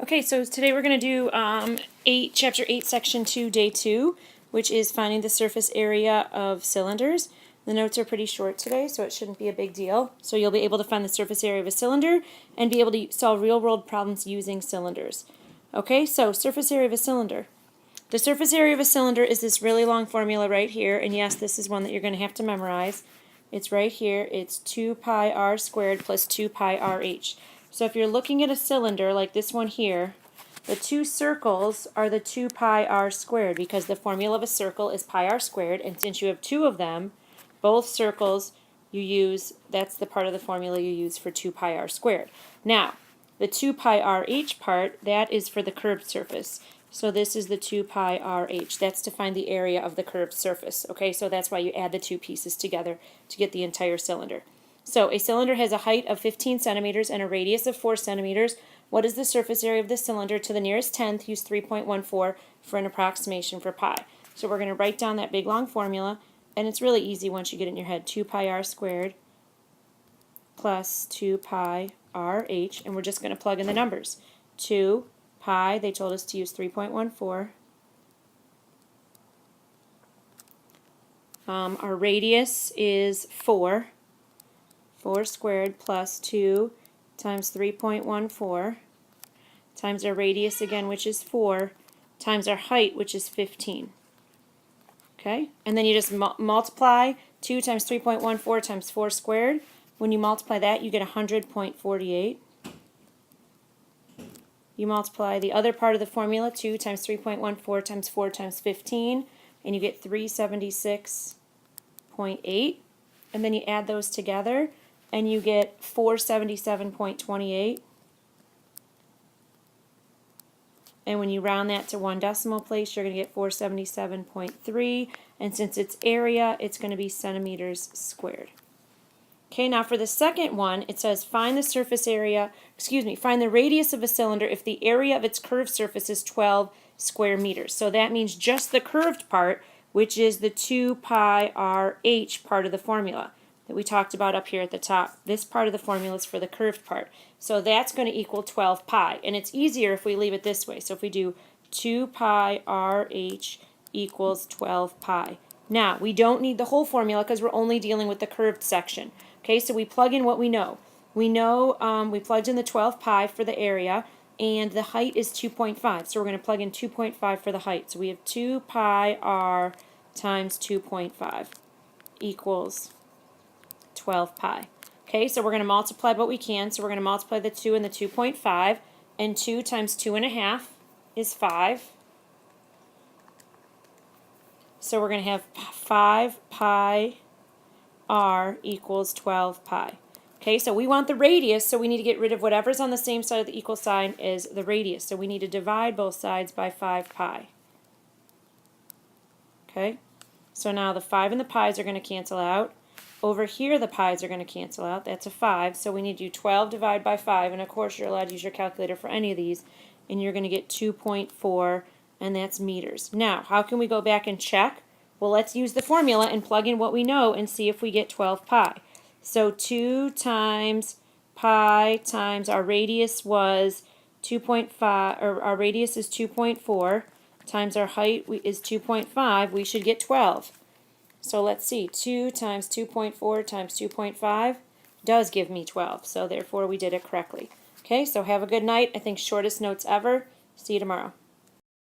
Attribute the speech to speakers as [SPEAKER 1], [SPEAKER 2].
[SPEAKER 1] Okay, so today we're going to do Chapter 8, Section 2, Day 2, which is finding the surface area of cylinders. The notes are pretty short today, so it shouldn't be a big deal. So you'll be able to find the surface area of a cylinder and be able to solve real-world problems using cylinders. Okay, so surface area of a cylinder. The surface area of a cylinder is this really long formula right here, and yes, this is one that you're going to have to memorize. It's right here. It's 2 pi r squared plus 2 pi rh. So if you're looking at a cylinder like this one here, the two circles are the 2 pi r squared because the formula of a circle is pi r squared, and since you have two of them, both circles you use, that's the part of the formula you use for 2 pi r squared. Now, the 2 pi rh part, that is for the curved surface. So this is the 2 pi rh. That's to find the area of the curved surface. Okay, so that's why you add the two pieces together to get the entire cylinder. So a cylinder has a height of 15 centimeters and a radius of 4 centimeters. What is the surface area of the cylinder to the nearest tenth? Use 3.14 for an approximation for pi. So we're going to write down that big long formula, and it's really easy once you get it in your head. 2 pi r squared plus 2 pi rh, and we're just going to plug in the numbers. 2 pi, they told us to use 3.14. Our radius is 4. 4 squared plus 2 times 3.14 times our radius again, which is 4, times our height, which is 15. Okay? And then you just multiply 2 times 3.14 times 4 squared. When you multiply that, you get 100.48. You multiply the other part of the formula, 2 times 3.14 times 4 times 15, and you get 376.8. And then you add those together, and you get 477.28. And when you round that to one decimal place, you're going to get 477.3. And since it's area, it's going to be centimeters squared. Okay, now for the second one, it says find the surface area, find the radius of a cylinder if the area of its curved surface is 12 square meters. So that means just the curved part, which is the 2 pi rh part of the formula that we talked about up here at the top. This part of the formula is for the curved part. So that's going to equal 12 pi. And it's easier if we leave it this way. So if we do 2 pi rh equals 12 pi. Now, we don't need the whole formula because we're only dealing with the curved section. Okay, so we plug in what we know. We know we plugged in the 12 pi for the area, and the height is 2.5. So we're going to plug in 2.5 for the height. So we have 2 pi r times 2.5 equals 12 pi. Okay, so we're going to multiply what we can. So we're going to multiply the 2 and the 2.5, and 2 times 2.5 is 5. So we're going to have 5 pi r equals 12 pi. Okay, so we want the radius, so we need to get rid of whatever's on the same side of the equal sign as the radius. So we need to divide both sides by 5 pi. Okay, so now the 5 and the pi's are going to cancel out. Over here the pi's are going to cancel out. That's a 5, so we need to do 12 divided by 5, and of course you're allowed to use your calculator for any of these, and you're going to get 2.4, and that's meters. Now, how can we go back and check? Well, let's use the formula and plug in what we know and see if we get 12 pi. So 2 times pi times our radius was 2.5, or our radius is 2.4, times our height is 2.5, we should get 12. So let's see, 2 times 2.4 times 2.5 does give me 12, so therefore we did it correctly. Okay, so have a good night. I think shortest notes ever. See you tomorrow.